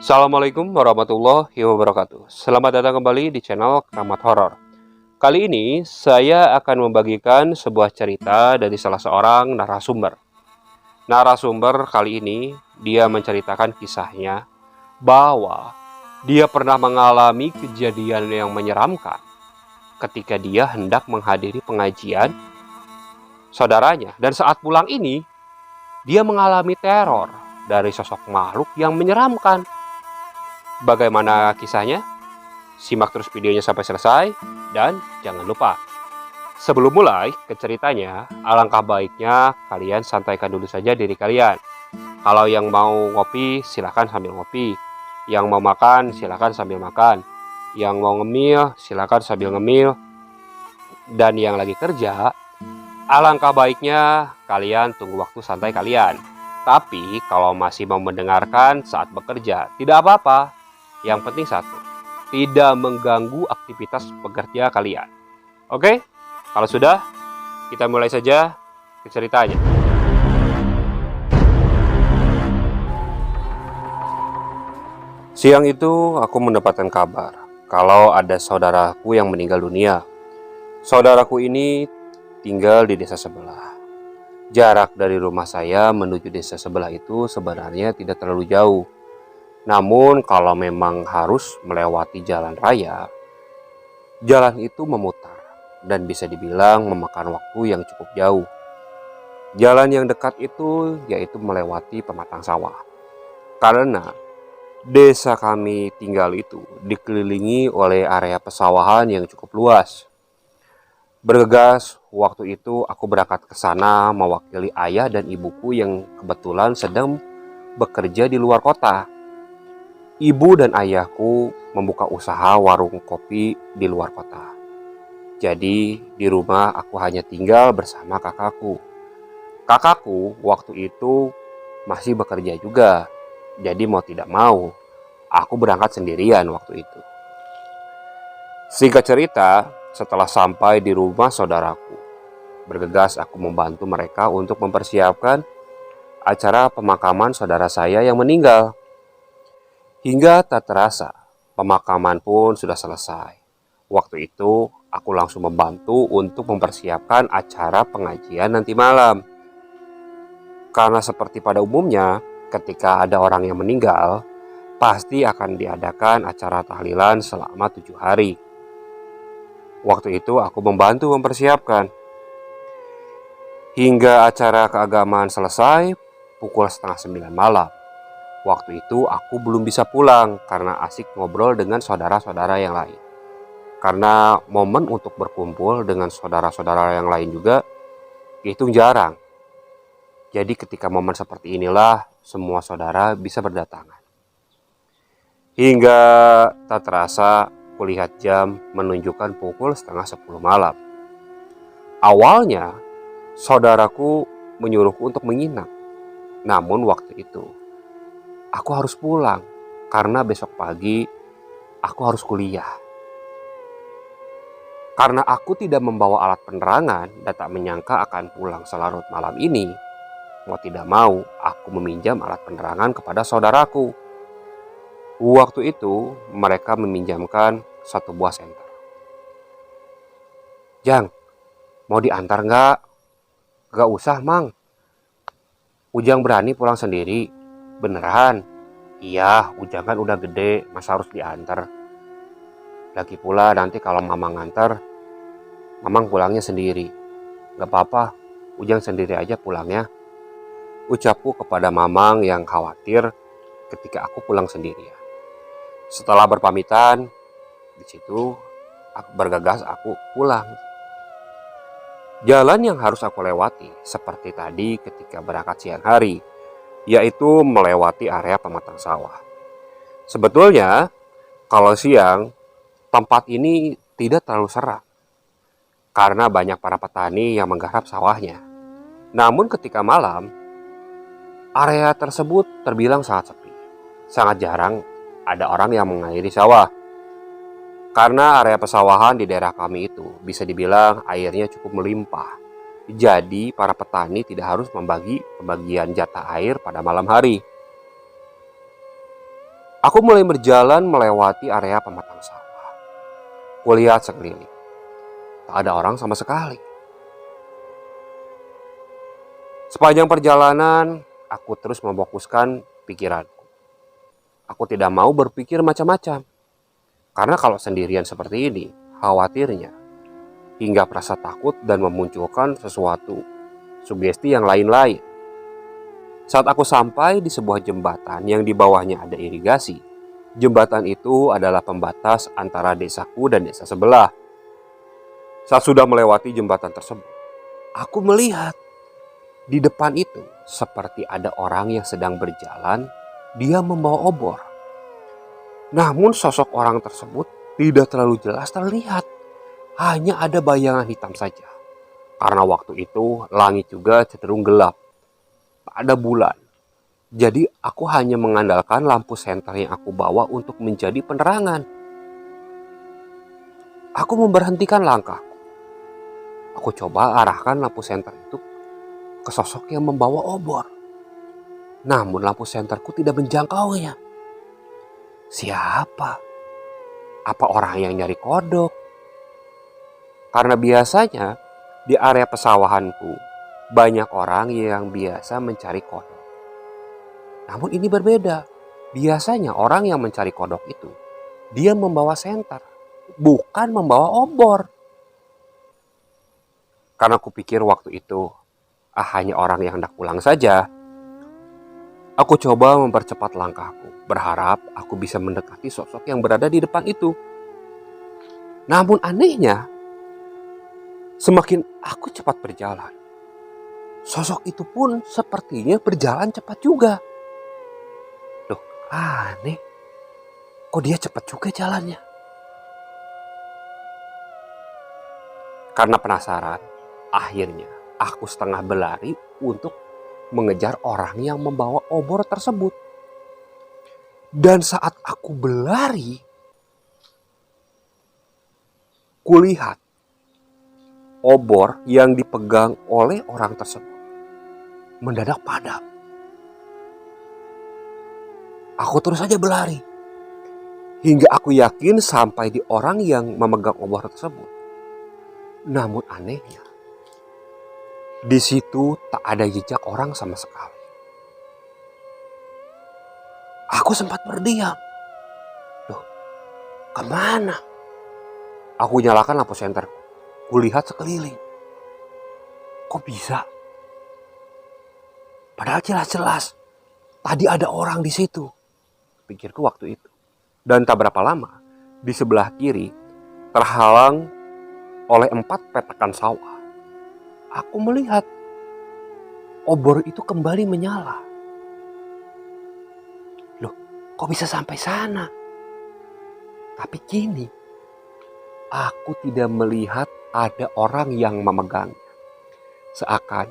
Assalamualaikum warahmatullahi wabarakatuh. Selamat datang kembali di channel Keramat Horor. Kali ini saya akan membagikan sebuah cerita dari salah seorang narasumber. Narasumber kali ini dia menceritakan kisahnya bahwa dia pernah mengalami kejadian yang menyeramkan ketika dia hendak menghadiri pengajian saudaranya, dan saat pulang ini dia mengalami teror dari sosok makhluk yang menyeramkan. Bagaimana kisahnya? Simak terus videonya sampai selesai, dan jangan lupa, sebelum mulai ke ceritanya, alangkah baiknya kalian santaikan dulu saja diri kalian. Kalau yang mau ngopi, silahkan sambil ngopi. Yang mau makan, silahkan sambil makan. Yang mau ngemil, silahkan sambil ngemil. Dan yang lagi kerja, alangkah baiknya kalian tunggu waktu santai kalian. Tapi kalau masih mau mendengarkan saat bekerja, tidak apa-apa. Yang penting satu, tidak mengganggu aktivitas pekerja kalian. Oke? Kalau sudah, kita mulai saja ke ceritanya. Siang itu aku mendapatkan kabar kalau ada saudaraku yang meninggal dunia. Saudaraku ini tinggal di desa sebelah. Jarak dari rumah saya menuju desa sebelah itu sebenarnya tidak terlalu jauh. Namun kalau memang harus melewati jalan raya, jalan itu memutar dan bisa dibilang memakan waktu yang cukup jauh. Jalan yang dekat itu yaitu melewati pematang sawah. Karena desa kami tinggal itu dikelilingi oleh area pesawahan yang cukup luas. Bergegas, waktu itu aku berangkat ke sana mewakili ayah dan ibuku yang kebetulan sedang bekerja di luar kota. Ibu dan ayahku membuka usaha warung kopi di luar kota. Jadi di rumah aku hanya tinggal bersama kakakku. Kakakku waktu itu masih bekerja juga. Jadi mau tidak mau, aku berangkat sendirian waktu itu. Singkat cerita, setelah sampai di rumah saudaraku, bergegas aku membantu mereka untuk mempersiapkan acara pemakaman saudara saya yang meninggal. Hingga tak terasa, pemakaman pun sudah selesai. Waktu itu, aku langsung membantu untuk mempersiapkan acara pengajian nanti malam. Karena seperti pada umumnya, ketika ada orang yang meninggal, pasti akan diadakan acara tahlilan selama 7 hari. Waktu itu aku membantu mempersiapkan. Hingga acara keagamaan selesai pukul setengah 9 malam. Waktu itu aku belum bisa pulang karena asik ngobrol dengan saudara-saudara yang lain. Karena momen untuk berkumpul dengan saudara-saudara yang lain juga itu jarang. Jadi ketika momen seperti inilah semua saudara bisa berdatangan. Hingga tak terasa kulihat jam menunjukkan pukul setengah 10 malam. Awalnya saudaraku menyuruhku untuk menginap. Namun waktu itu aku harus pulang karena besok pagi aku harus kuliah. Karena aku tidak membawa alat penerangan dan tak menyangka akan pulang selarut malam ini, mau tidak mau aku meminjam alat penerangan kepada saudaraku. Waktu itu mereka meminjamkan satu buah senter. Jang, mau diantar nggak? Gak usah, Mang. Ujang berani pulang sendiri. Beneran? Iya, Ujang kan udah gede, masa harus diantar. Lagi pula nanti kalau Mamang nganter, Mamang pulangnya sendiri. Gak apa-apa, Ujang sendiri aja pulangnya. Ucapku kepada Mamang yang khawatir ketika aku pulang sendirian. Setelah berpamitan, di situ aku bergegas aku pulang. Jalan yang harus aku lewati seperti tadi ketika berangkat siang hari, yaitu melewati area pematang sawah. Sebetulnya, kalau siang, tempat ini tidak terlalu seram karena banyak para petani yang menggarap sawahnya. Namun ketika malam, area tersebut terbilang sangat sepi. Sangat jarang ada orang yang mengairi sawah. Karena area pesawahan di daerah kami itu bisa dibilang airnya cukup melimpah. Jadi para petani tidak harus membagi pembagian jatah air pada malam hari. Aku mulai berjalan melewati area pematang sawah. Kulihat sekeliling. Tak ada orang sama sekali. Sepanjang perjalanan, aku terus memfokuskan pikiranku. Aku tidak mau berpikir macam-macam. Karena kalau sendirian seperti ini, khawatirnya hingga merasa takut dan memunculkan sesuatu sugesti yang lain-lain. Saat aku sampai di sebuah jembatan yang di bawahnya ada irigasi, jembatan itu adalah pembatas antara desaku dan desa sebelah. Saat sudah melewati jembatan tersebut, aku melihat di depan itu seperti ada orang yang sedang berjalan, dia membawa obor. Namun sosok orang tersebut tidak terlalu jelas terlihat, hanya ada bayangan hitam saja. Karena waktu itu langit juga cenderung gelap, tak ada bulan. Jadi aku hanya mengandalkan lampu senter yang aku bawa untuk menjadi penerangan. Aku memberhentikan langkahku. Aku coba arahkan lampu senter itu ke sosok yang membawa obor. Namun lampu senterku tidak menjangkaunya. Siapa? Apa orang yang nyari kodok? Karena biasanya di area pesawahanku banyak orang yang biasa mencari kodok. Namun ini berbeda. Biasanya orang yang mencari kodok itu, dia membawa senter, bukan membawa obor. Karena kupikir waktu itu, hanya orang yang hendak pulang saja. Aku coba mempercepat langkahku, berharap aku bisa mendekati sosok yang berada di depan itu. Namun anehnya, semakin aku cepat berjalan, sosok itu pun sepertinya berjalan cepat juga. Loh, aneh. Kok dia cepat juga jalannya? Karena penasaran, akhirnya aku setengah berlari untuk mengejar orang yang membawa obor tersebut. Dan saat aku berlari, kulihat obor yang dipegang oleh orang tersebut mendadak padam. Aku terus saja berlari hingga aku yakin sampai di orang yang memegang obor tersebut. Namun anehnya, di situ tak ada jejak orang sama sekali. Aku sempat berdiam. Loh, kemana? Aku nyalakan lampu senter. Kulihat sekeliling. Kok bisa? Padahal jelas-jelas tadi ada orang di situ. Pikirku waktu itu. Dan tak berapa lama, di sebelah kiri terhalang oleh 4 petakan sawah. Aku melihat obor itu kembali menyala. Loh, kok bisa sampai sana? Tapi kini aku tidak melihat ada orang yang memegangnya. Seakan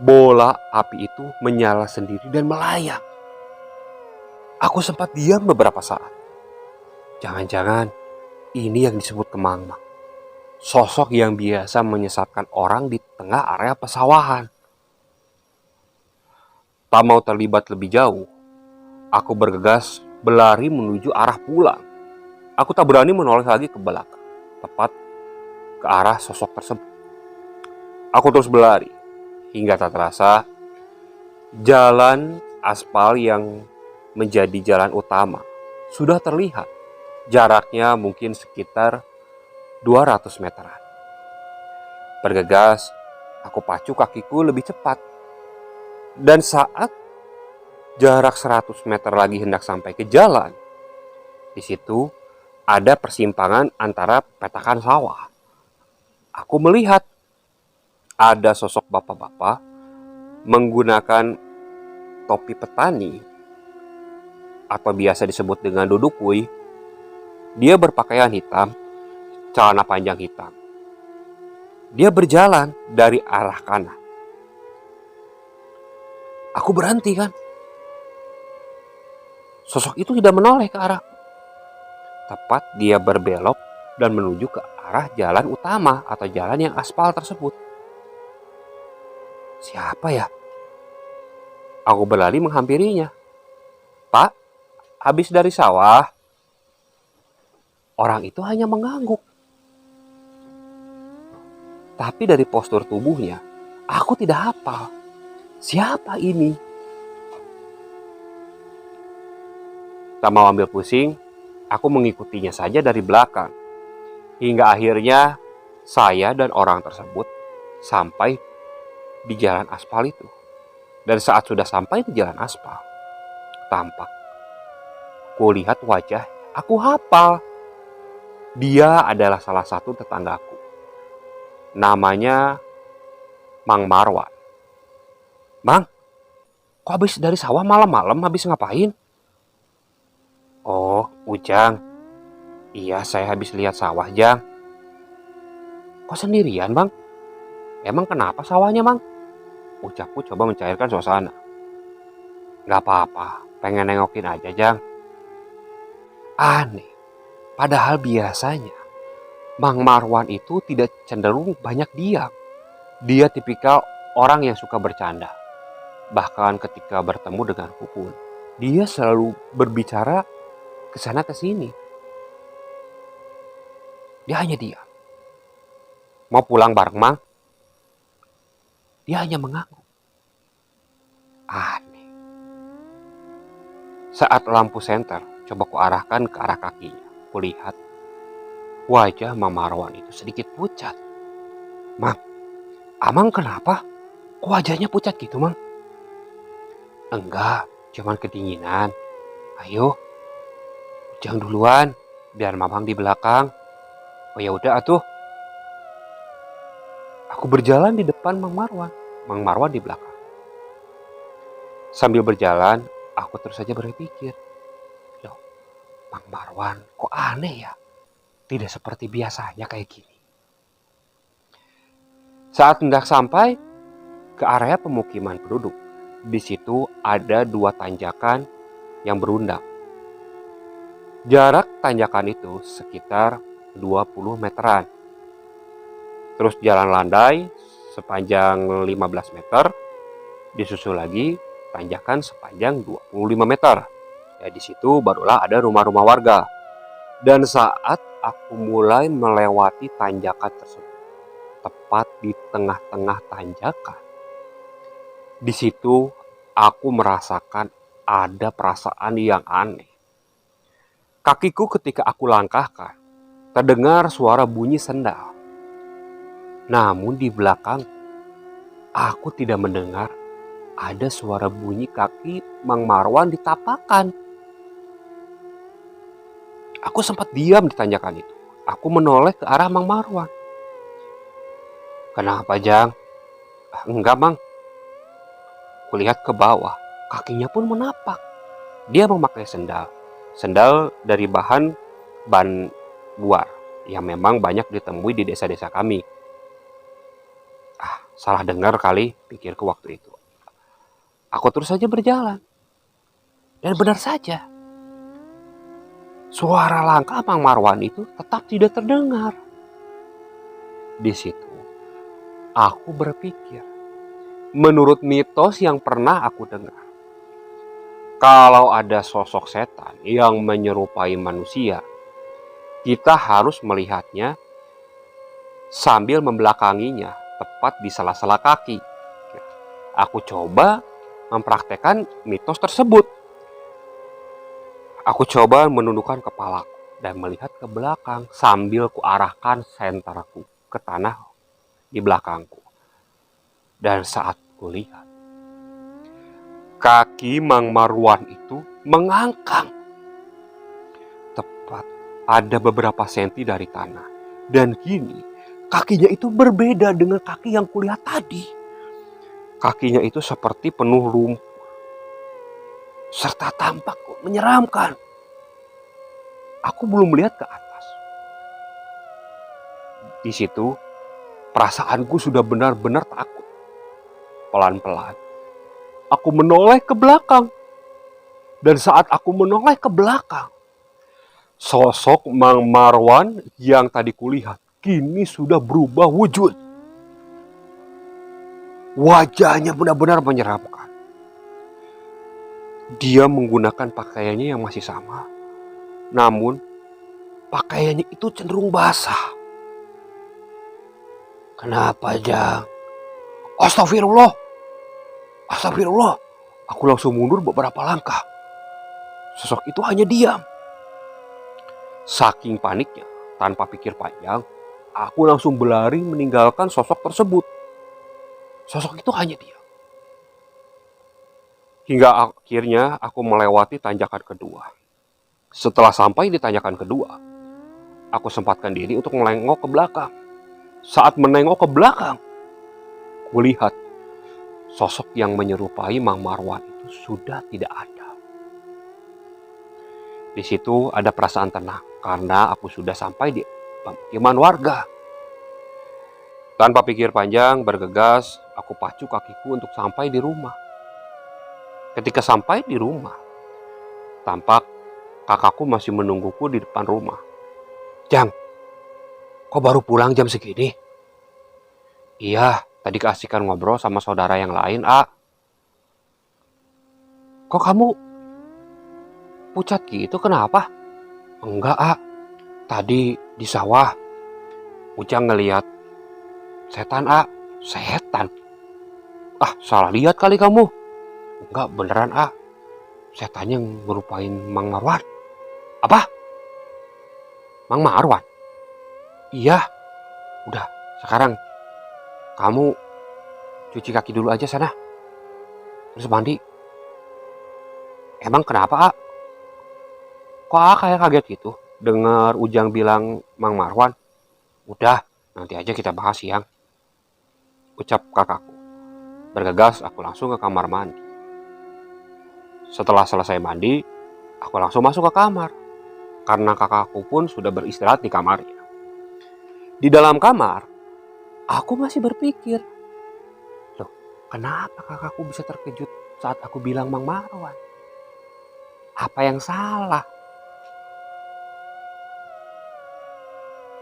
bola api itu menyala sendiri dan melayang. Aku sempat diam beberapa saat. Jangan-jangan ini yang disebut kemangmang. Sosok yang biasa menyesatkan orang di tengah area pesawahan. Tak mau terlibat lebih jauh, aku bergegas berlari menuju arah pulang. Aku tak berani menoleh lagi ke belakang, tepat ke arah sosok tersebut. Aku terus berlari, hingga tak terasa jalan aspal yang menjadi jalan utama sudah terlihat. Jaraknya mungkin sekitar 200 meteran. Bergegas, aku pacu kakiku lebih cepat. Dan saat jarak 100 meter lagi hendak sampai ke jalan, di situ ada persimpangan antara petakan sawah. Aku melihat ada sosok bapak-bapak menggunakan topi petani atau biasa disebut dengan dudukui. Dia berpakaian hitam, celana panjang hitam. Dia berjalan dari arah kanan. Aku berhenti kan. Sosok itu tidak menoleh ke arah. Tepat dia berbelok dan menuju ke arah jalan utama atau jalan yang aspal tersebut. Siapa ya? Aku berlari menghampirinya. Pak, habis dari sawah. Orang itu hanya mengangguk. Tapi dari postur tubuhnya, aku tidak hafal. Siapa ini? Tak mau ambil pusing, aku mengikutinya saja dari belakang. Hingga akhirnya saya dan orang tersebut sampai di jalan aspal itu. Dan saat sudah sampai di jalan aspal, tampak kulihat wajah aku hafal. Dia adalah salah satu tetanggaku. Namanya Mang Marwan. Bang, kok habis dari sawah malam-malam habis ngapain? Oh, Ujang. Iya, saya habis lihat sawah, Jang. Kok sendirian, Bang? Emang kenapa sawahnya, Bang? Ucapku coba mencairkan suasana. Gak apa-apa, pengen nengokin aja, Jang. Aneh, padahal biasanya Mang Marwan itu tidak cenderung banyak diam. Dia tipikal orang yang suka bercanda. Bahkan ketika bertemu denganku pun, dia selalu berbicara ke sana ke sini. Dia hanya diam. Mau pulang bareng, Mang? Dia hanya mengangguk. Aneh. Saat lampu senter coba kuarahkan ke arah kakinya, kulihat wajah Mang Marwan itu sedikit pucat. Mang, Amang kenapa? Kok wajahnya pucat gitu, Mang? Enggak, cuman kedinginan. Ayo, Ujang duluan, biar Mamang di belakang. Oh ya udah atuh. Aku berjalan di depan Mang Marwan di belakang. Sambil berjalan, aku terus saja berpikir, loh, Mang Marwan kok aneh ya? Tidak seperti biasanya kayak gini. Saat hendak sampai ke area pemukiman penduduk, di situ ada 2 tanjakan yang berundang. Jarak tanjakan itu sekitar 20 meteran. Terus jalan landai sepanjang 15 meter, disusul lagi tanjakan sepanjang 25 meter. Ya di situ barulah ada rumah-rumah warga. Dan saat aku mulai melewati tanjakan tersebut, tepat di tengah-tengah tanjakan, di situ aku merasakan ada perasaan yang aneh. Kakiku ketika aku langkahkan, terdengar suara bunyi sendal. Namun di belakang, aku tidak mendengar ada suara bunyi kaki Mang Marwan ditapakan. Aku sempat diam di tanjakan itu. Aku menoleh ke arah Mang Marwan. Kenapa, Jang? Enggak, Mang. Kulihat ke bawah, kakinya pun menapak. Dia memakai sendal. Sendal dari bahan ban buar yang memang banyak ditemui di desa-desa kami. Salah dengar kali, pikirku waktu itu. Aku terus saja berjalan. Dan benar saja, suara langkah Mang Marwan itu tetap tidak terdengar. Di situ, aku berpikir, menurut mitos yang pernah aku dengar, kalau ada sosok setan yang menyerupai manusia, kita harus melihatnya sambil membelakanginya, tepat di sela-sela kaki. Aku coba mempraktekkan mitos tersebut. Aku coba menundukkan kepalaku dan melihat ke belakang sambil kuarahkan senterku ke tanah di belakangku. Dan saat kulihat, kaki Mang Marwan itu mengangkang. Tepat ada beberapa senti dari tanah. Dan kini kakinya itu berbeda dengan kaki yang kulihat tadi. Kakinya itu seperti penuh lumpur. Serta tampak menyeramkan. Aku belum melihat ke atas. Di situ perasaanku sudah benar-benar takut. Pelan-pelan aku menoleh ke belakang. Dan saat aku menoleh ke belakang, sosok Mang Marwan yang tadi kulihat kini sudah berubah wujud. Wajahnya benar-benar menyeramkan. Dia menggunakan pakaiannya yang masih sama, namun pakaiannya itu cenderung basah. "Kenapa, Jang?" "Astagfirullah, astagfirullah." Aku langsung mundur beberapa langkah. Sosok itu hanya diam. Saking paniknya, tanpa pikir panjang, aku langsung berlari meninggalkan sosok tersebut. Sosok itu hanya diam. Hingga akhirnya aku melewati tanjakan kedua. Setelah sampai di tanjakan kedua, aku sempatkan diri untuk menengok ke belakang. Saat menengok ke belakang, kulihat sosok yang menyerupai Mang Marwan itu sudah tidak ada. Di situ ada perasaan tenang karena aku sudah sampai di pemukiman warga. Tanpa pikir panjang, bergegas, aku pacu kakiku untuk sampai di rumah. Ketika sampai di rumah, tampak kakakku masih menungguku di depan rumah. "Jang, kok baru pulang jam segini?" "Iya, tadi keasikan ngobrol sama saudara yang lain, A." "Kok kamu pucat gitu, kenapa?" "Enggak, A. Tadi di sawah, Ujang ngeliat setan, A." "Setan? Ah, salah lihat kali kamu." "Enggak, beneran, A. Setannya ngerupain Mang Marwan." "Apa? Mang Marwan?" "Iya. Udah, sekarang kamu cuci kaki dulu aja sana. Terus mandi." "Emang kenapa, A? Kok A kayak kaget gitu dengar Ujang bilang Mang Marwan?" "Udah, nanti aja kita bahas siang," ucap kakakku. Bergegas aku langsung ke kamar mandi. Setelah selesai mandi, aku langsung masuk ke kamar. Karena kakakku pun sudah beristirahat di kamarnya. Di dalam kamar, aku masih berpikir, loh, kenapa kakakku bisa terkejut saat aku bilang Mang Marwan? Apa yang salah?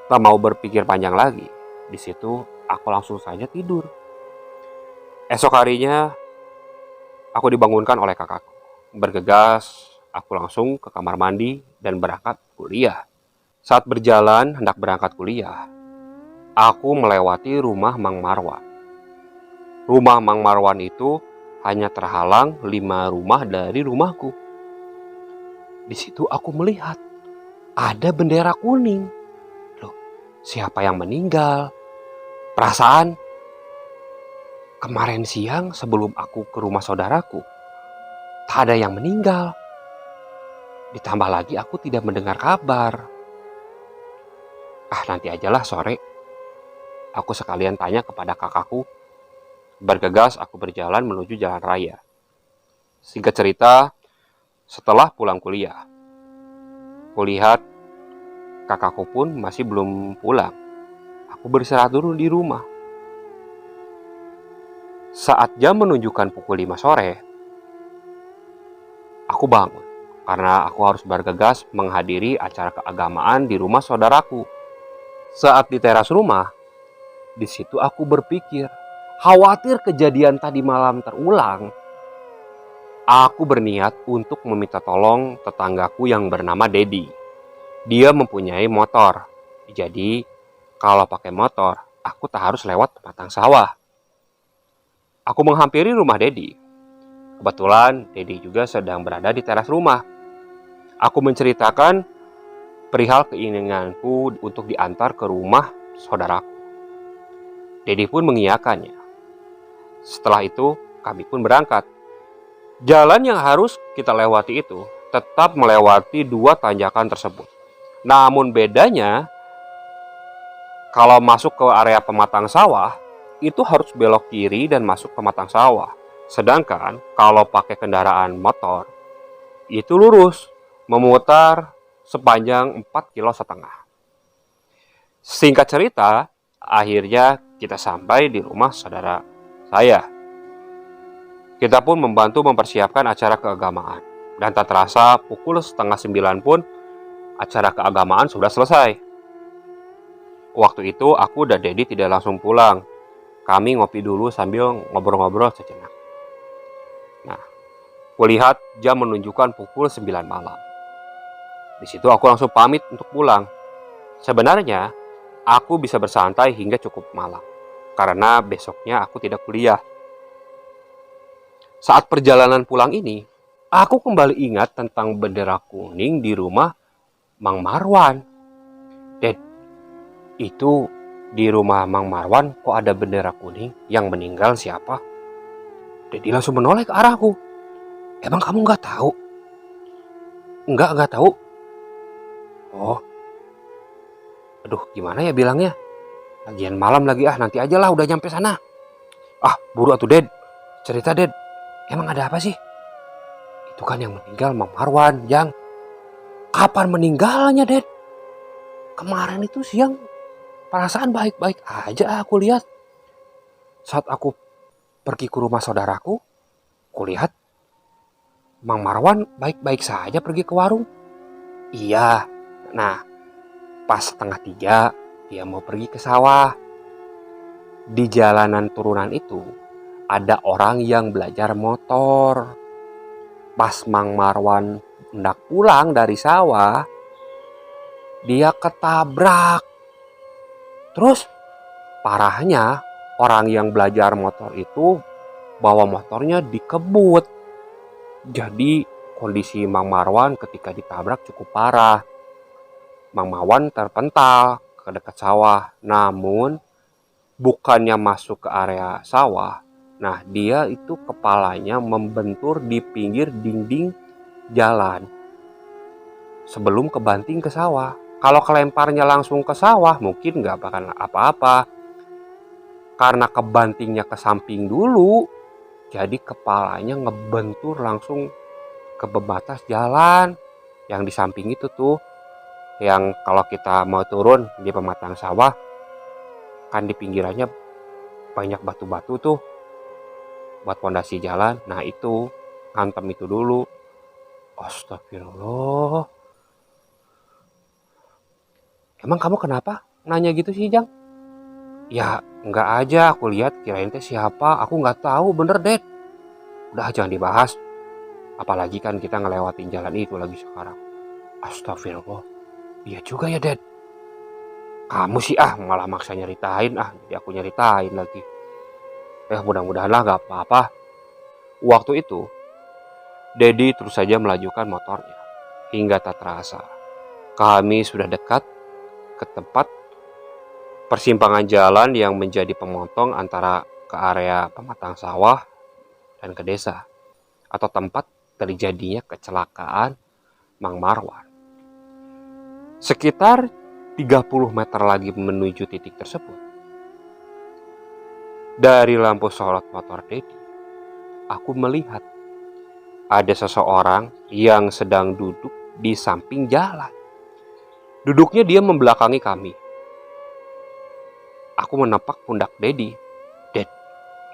Tak mau berpikir panjang lagi, di situ aku langsung saja tidur. Esok harinya, aku dibangunkan oleh kakakku. Bergegas, aku langsung ke kamar mandi dan berangkat kuliah. Saat berjalan hendak berangkat kuliah, aku melewati rumah Mang Marwan. Rumah Mang Marwan itu hanya terhalang 5 rumah dari rumahku. Di situ aku melihat ada bendera kuning. Loh, siapa yang meninggal? Perasaan kemarin siang sebelum aku ke rumah saudaraku, tak ada yang meninggal. Ditambah lagi aku tidak mendengar kabar. Ah, nanti ajalah sore. Aku sekalian tanya kepada kakakku. Bergegas aku berjalan menuju jalan raya. Singkat cerita, setelah pulang kuliah, kulihat kakakku pun masih belum pulang. Aku beristirahat dulu di rumah. Saat jam menunjukkan pukul 5 sore, aku bangun karena aku harus bergegas menghadiri acara keagamaan di rumah saudaraku. Saat di teras rumah, di situ aku berpikir, khawatir kejadian tadi malam terulang. Aku berniat untuk meminta tolong tetanggaku yang bernama Dedi. Dia mempunyai motor. Jadi, kalau pakai motor, aku tak harus lewat pematang sawah. Aku menghampiri rumah Dedi. Kebetulan Dedi juga sedang berada di teras rumah. Aku menceritakan perihal keinginanku untuk diantar ke rumah saudaraku. Dedi pun mengiyakannya. Setelah itu, kami pun berangkat. Jalan yang harus kita lewati itu tetap melewati 2 tanjakan tersebut. Namun bedanya, kalau masuk ke area pematang sawah, itu harus belok kiri dan masuk pematang sawah. Sedangkan kalau pakai kendaraan motor, itu lurus, memutar sepanjang 4,5 km. Singkat cerita, akhirnya kita sampai di rumah saudara saya. Kita pun membantu mempersiapkan acara keagamaan. Dan tak terasa pukul 8:30 pun acara keagamaan sudah selesai. Waktu itu aku dan Dedi tidak langsung pulang. Kami ngopi dulu sambil ngobrol-ngobrol sejenak. Nah, Kulihat jam menunjukkan pukul 9 malam. Di situ aku langsung pamit untuk pulang. Sebenarnya, aku bisa bersantai hingga cukup malam, karena besoknya aku tidak kuliah. Saat perjalanan pulang ini, aku kembali ingat tentang bendera kuning di rumah Mang Marwan. Ded, itu di rumah Mang Marwan kok ada bendera kuning? Yang meninggal siapa? Dedi langsung menoleh ke arahku. Emang kamu nggak tahu? Nggak tahu. Oh, aduh gimana ya bilangnya? Lagian malam lagi nanti aja lah udah nyampe sana. Buru atuh Ded. Cerita Ded. Emang ada apa sih? Itu kan yang meninggal Mang Marwan, Jang. Kapan meninggalnya, Ded? Kemarin itu siang perasaan baik-baik aja aku lihat. Saat aku pergi ke rumah saudaraku, kulihat Mang Marwan baik-baik saja pergi ke warung. Iya, nah pas 2:30 dia mau pergi ke sawah. Di jalanan turunan itu ada orang yang belajar motor. Pas Mang Marwan hendak pulang dari sawah, dia ketabrak. Terus parahnya orang yang belajar motor itu bawa motornya dikebut. Jadi kondisi Mang Marwan ketika ditabrak cukup parah. Mang Marwan terpental ke dekat sawah. Namun bukannya masuk ke area sawah. Nah, dia itu kepalanya membentur di pinggir dinding jalan sebelum kebanting ke sawah. Kalau kelemparnya langsung ke sawah mungkin nggak bakal apa-apa. Karena kebantingnya ke samping dulu, jadi kepalanya ngebentur langsung ke pembatas jalan. Yang di samping itu tuh, yang kalau kita mau turun di pematang sawah, kan di pinggirannya banyak batu-batu tuh buat pondasi jalan. Nah itu, ngantem itu dulu. Astagfirullah. Emang kamu kenapa nanya gitu sih, Jang? Ya enggak aja, aku lihat kirain teh siapa. Aku nggak tahu, bener Ded. Udah jangan dibahas. Apalagi kan kita ngelewatin jalan itu lagi sekarang. Astagfirullah. Iya juga ya Ded. Kamu sih malah maksa nyeritain jadi aku nyeritain lagi. Mudah-mudahan lah gak apa-apa. Waktu itu Dedi terus saja melajukan motornya. Hingga tak terasa kami sudah dekat ke tempat persimpangan jalan yang menjadi pemotong antara ke area pematang sawah dan ke desa, atau tempat terjadinya kecelakaan Mang Marwan. Sekitar 30 meter lagi menuju titik tersebut, dari lampu sorot motor Dedi, aku melihat ada seseorang yang sedang duduk di samping jalan. Duduknya dia membelakangi kami. Aku menepak pundak Dedi. Ded,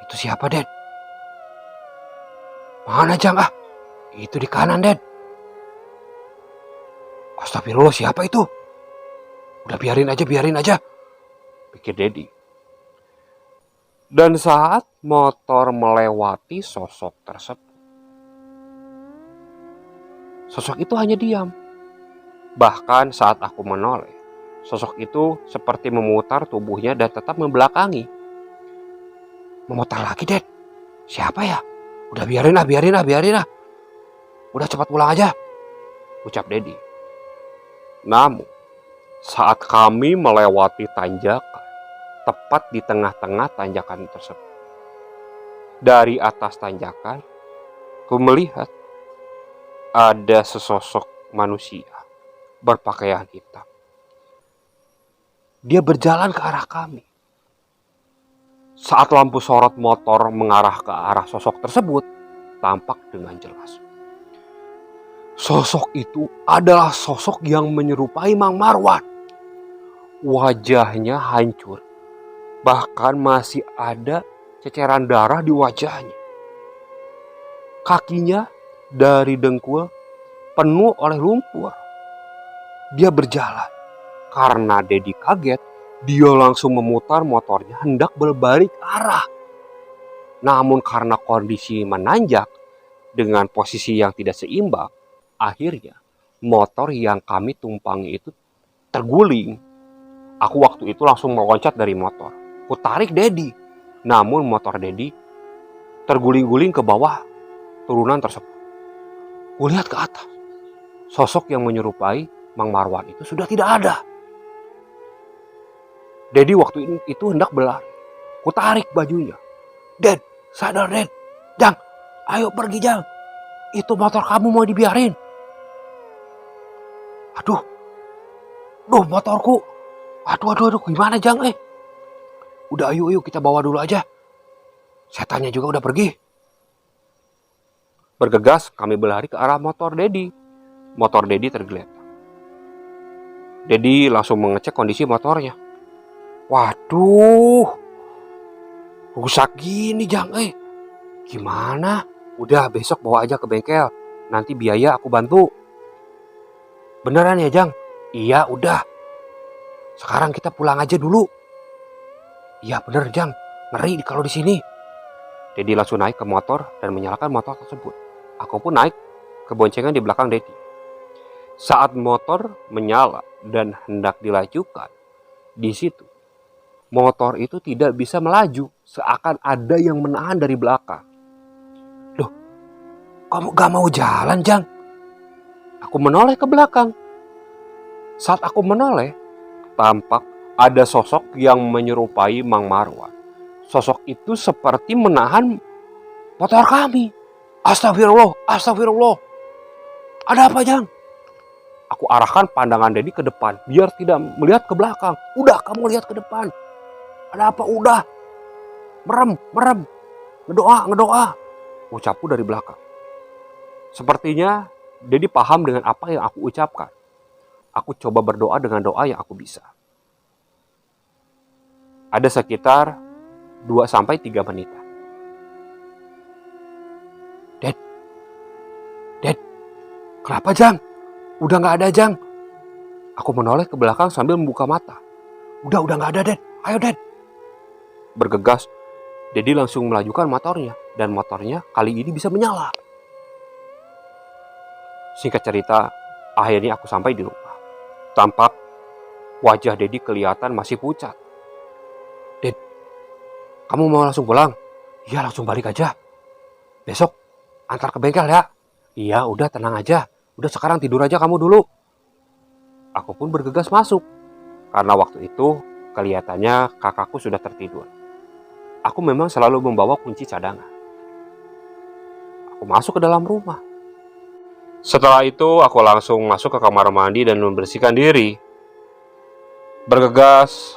itu siapa Ded? Mana Jang? Itu di kanan Ded. Astagfirullah, siapa itu? Udah biarin aja, pikir Dedi. Dan saat motor melewati sosok tersebut, sosok itu hanya diam. Bahkan saat aku menoleh, sosok itu seperti memutar tubuhnya dan tetap membelakangi. Memutar lagi Ded. Siapa ya? Udah biarin lah. Udah cepat pulang aja, ucap Dedi. Namun saat kami melewati tanjakan, tepat di tengah-tengah tanjakan tersebut, dari atas tanjakan, ku melihat ada sesosok manusia berpakaian hitam. Dia berjalan ke arah kami. Saat lampu sorot motor mengarah ke arah sosok tersebut, tampak dengan jelas. Sosok itu adalah sosok yang menyerupai Mang Marwan. Wajahnya hancur, bahkan masih ada ceceran darah di wajahnya. Kakinya dari dengkul penuh oleh lumpur. Dia berjalan. Karena Dedi kaget, dia langsung memutar motornya hendak berbalik arah. Namun karena kondisi menanjak, dengan posisi yang tidak seimbang, akhirnya motor yang kami tumpangi itu terguling. Aku waktu itu langsung meloncat dari motor. Ku tarik Dedi. Namun motor Dedi terguling-guling ke bawah turunan tersebut. Ku lihat ke atas. Sosok yang menyerupai Mang Marwan itu sudah tidak ada. Dedi waktu itu hendak berlari. Ku tarik bajunya. "Ded, sadar Ded. Jang, ayo pergi Jang. Itu motor kamu mau dibiarin." Aduh motorku. Aduh, gimana Jang? Udah ayo kita bawa dulu aja. Setannya juga udah pergi. Bergegas kami berlari ke arah motor Dedi. Motor Dedi tergeletak. Dedi langsung mengecek kondisi motornya. Waduh, rusak gini Jang. Gimana? Udah besok bawa aja ke bengkel. Nanti biaya aku bantu. Beneran ya Jang? Iya udah. Sekarang kita pulang aja dulu. Iya bener Jang. Ngeri kalau di sini. Dedi langsung naik ke motor dan menyalakan motor tersebut. Aku pun naik ke boncengan di belakang Dedi. Saat motor menyala dan hendak dilajukan, di situ motor itu tidak bisa melaju, seakan ada yang menahan dari belakang. Loh, kamu gak mau jalan Jang? Aku menoleh ke belakang. Saat aku menoleh, tampak ada sosok yang menyerupai Mang Marwan. Sosok itu seperti menahan motor kami. Astagfirullah. Ada apa Jang? Aku arahkan pandangan Dedi ke depan biar tidak melihat ke belakang. Udah kamu lihat ke depan. Ada apa? Udah. Merem. Ngedoa. Ucapku dari belakang. Sepertinya Dedi paham dengan apa yang aku ucapkan. Aku coba berdoa dengan doa yang aku bisa. Ada sekitar 2-3 menitan. Ded, kenapa Jang? Udah gak ada Jang. Aku menoleh ke belakang sambil membuka mata. Udah gak ada Ded. Ayo Ded. Bergegas, Dedi langsung melajukan motornya. Dan motornya kali ini bisa menyala. Singkat cerita, akhirnya aku sampai di rumah. Tampak wajah Dedi kelihatan masih pucat. Ded, kamu mau langsung pulang? Iya langsung balik aja. Besok antar ke bengkel ya. Iya udah tenang aja. Udah sekarang tidur aja kamu dulu. Aku pun bergegas masuk. Karena waktu itu kelihatannya kakakku sudah tertidur. Aku memang selalu membawa kunci cadangan. Aku masuk ke dalam rumah. Setelah itu aku langsung masuk ke kamar mandi dan membersihkan diri. Bergegas,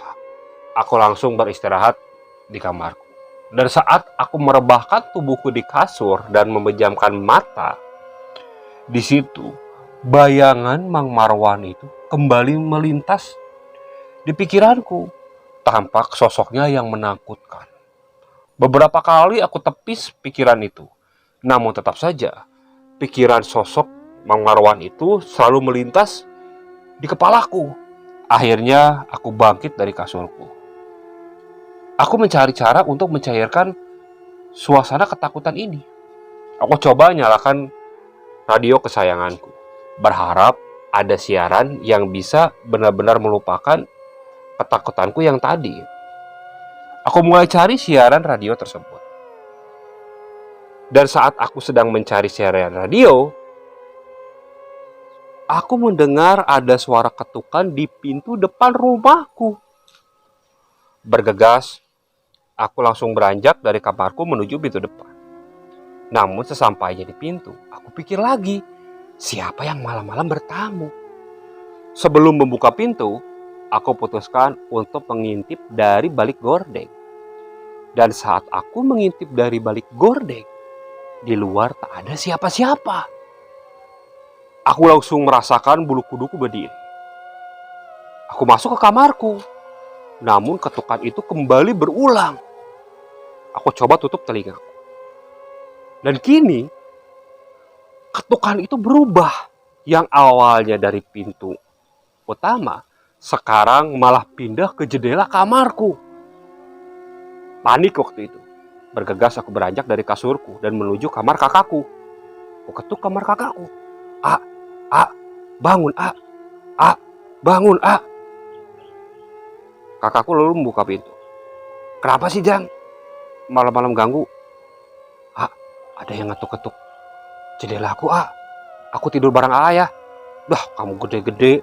aku langsung beristirahat di kamarku. Dan saat aku merebahkan tubuhku di kasur dan memejamkan mata, di situ bayangan Mang Marwan itu kembali melintas di pikiranku. Tampak sosoknya yang menakutkan. Beberapa kali aku tepis pikiran itu. Namun tetap saja pikiran sosok Mang Marwan itu selalu melintas di kepalaku. Akhirnya aku bangkit dari kasurku. Aku mencari cara untuk mencairkan suasana ketakutan ini. Aku coba nyalakan radio kesayanganku. Berharap ada siaran yang bisa benar-benar melupakan ketakutanku yang tadi. Aku mulai cari siaran radio tersebut. Dan saat aku sedang mencari siaran radio, aku mendengar ada suara ketukan di pintu depan rumahku. Bergegas, aku langsung beranjak dari kamarku menuju pintu depan. Namun sesampainya di pintu, aku pikir lagi, siapa yang malam-malam bertamu? Sebelum membuka pintu, aku putuskan untuk mengintip dari balik gordeng. Dan saat aku mengintip dari balik gordeng, di luar tak ada siapa-siapa. Aku langsung merasakan bulu kuduku berdiri. Aku masuk ke kamarku. Namun ketukan itu kembali berulang. Aku coba tutup telingaku. Dan kini, ketukan itu berubah. Yang awalnya dari pintu utama, sekarang malah pindah ke jendela kamarku. Panik waktu itu. Bergegas aku beranjak dari kasurku dan menuju kamar kakakku. Ku ketuk kamar kakakku. A, A, bangun A, bangun A. Kakakku lalu membuka pintu. Kenapa sih Jang? Malam-malam ganggu. A, ada yang ngetuk-ketuk jendela aku A. Aku tidur bareng A ya. Dah kamu gede-gede.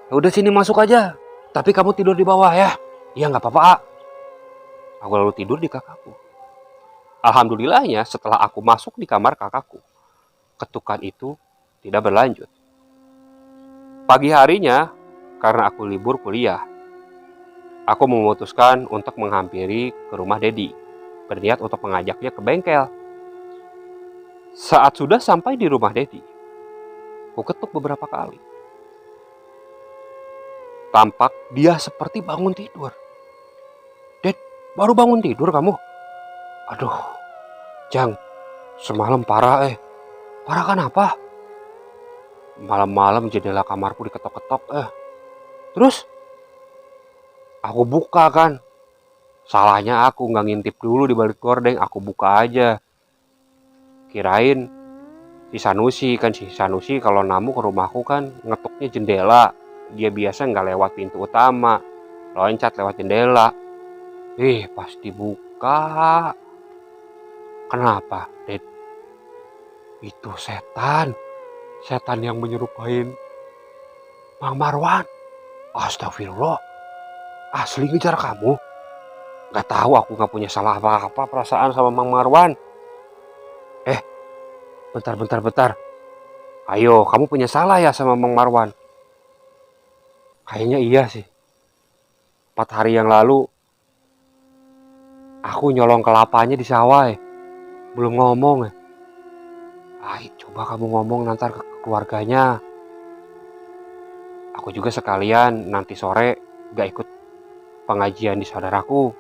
Ya udah sini masuk aja. Tapi kamu tidur di bawah ya. Iya nggak apa-apa A. Aku lalu tidur di kakakku. Alhamdulillahnya setelah aku masuk di kamar kakakku, ketukan itu tidak berlanjut. Pagi harinya, karena aku libur kuliah, aku memutuskan untuk menghampiri ke rumah Dedi, berniat untuk mengajaknya ke bengkel. Saat sudah sampai di rumah Dedi, aku ketuk beberapa kali. Tampak dia seperti bangun tidur. Ded, baru bangun tidur kamu? Aduh, Jang, semalam parah Parah kenapa? Malam-malam jendela kamarku diketok-ketok Terus? Aku buka kan. Salahnya aku nggak ngintip dulu di balik gorden, aku buka aja. Kirain si Sanusi kalau namu ke rumahku kan ngetuknya jendela. Dia biasa nggak lewat pintu utama, loncat lewat jendela. Pas dibuka, kenapa, Ded? Itu setan yang menyerupai Mang Marwan. Astagfirullah, asli ngejar kamu. Gak tahu aku gak punya salah apa-apa perasaan sama Mang Marwan. Bentar. Ayo, kamu punya salah ya sama Mang Marwan? Kayaknya iya sih. 4 hari yang lalu, aku nyolong kelapanya di sawah belum ngomong coba kamu ngomong nanti ke keluarganya. Aku juga sekalian nanti sore gak ikut pengajian di saudaraku.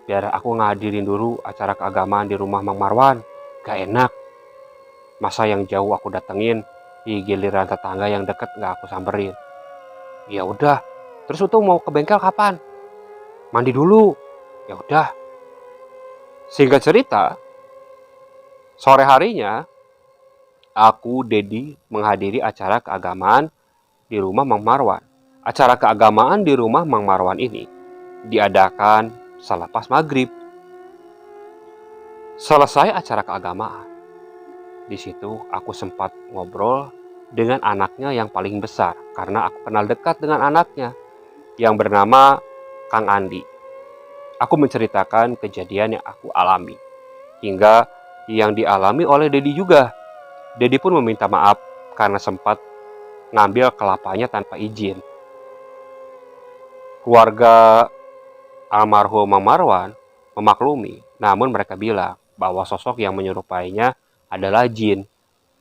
Biar aku ngadirin dulu acara keagamaan di rumah Mang Marwan. Gak enak. Masa yang jauh aku datengin, di giliran tetangga yang deket gak aku samperin. Ya udah. Terus Utung mau ke bengkel kapan? Mandi dulu. Ya udah. Singkat cerita, sore harinya aku Dedi menghadiri acara keagamaan di rumah Mang Marwan. Acara keagamaan di rumah Mang Marwan ini diadakan selepas maghrib. Selesai acara keagamaan, di situ aku sempat ngobrol dengan anaknya yang paling besar karena aku kenal dekat dengan anaknya yang bernama Kang Andi. Aku menceritakan kejadian yang aku alami hingga yang dialami oleh Dedi juga. Dedi pun meminta maaf karena sempat ngambil kelapanya tanpa izin. Keluarga almarhum Mang Marwan memaklumi, namun mereka bilang bahwa sosok yang menyerupainya adalah jin,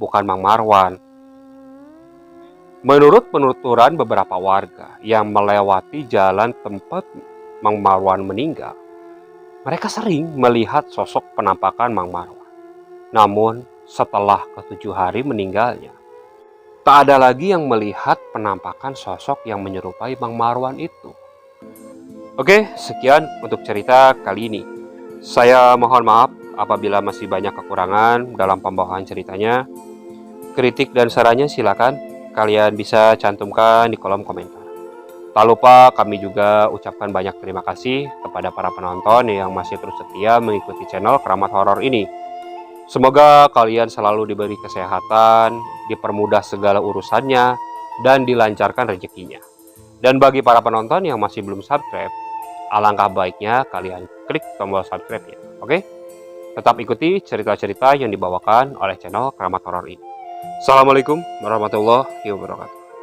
bukan Mang Marwan. Menurut penuturan beberapa warga yang melewati jalan tempat Mang Marwan meninggal, mereka sering melihat sosok penampakan Mang Marwan. Namun setelah ke-7 hari meninggalnya, tak ada lagi yang melihat penampakan sosok yang menyerupai Mang Marwan itu. Oke, sekian untuk cerita kali ini. Saya mohon maaf apabila masih banyak kekurangan dalam pembawaan ceritanya. Kritik dan sarannya silakan kalian bisa cantumkan di kolom komentar. Tak lupa kami juga ucapkan banyak terima kasih kepada para penonton yang masih terus setia mengikuti channel Keramat Horor ini. Semoga kalian selalu diberi kesehatan, dipermudah segala urusannya, dan dilancarkan rezekinya. Dan bagi para penonton yang masih belum subscribe, alangkah baiknya kalian klik tombol subscribe-nya. Oke? Tetap ikuti cerita-cerita yang dibawakan oleh channel Keramat Horor ini. Assalamualaikum warahmatullahi wabarakatuh.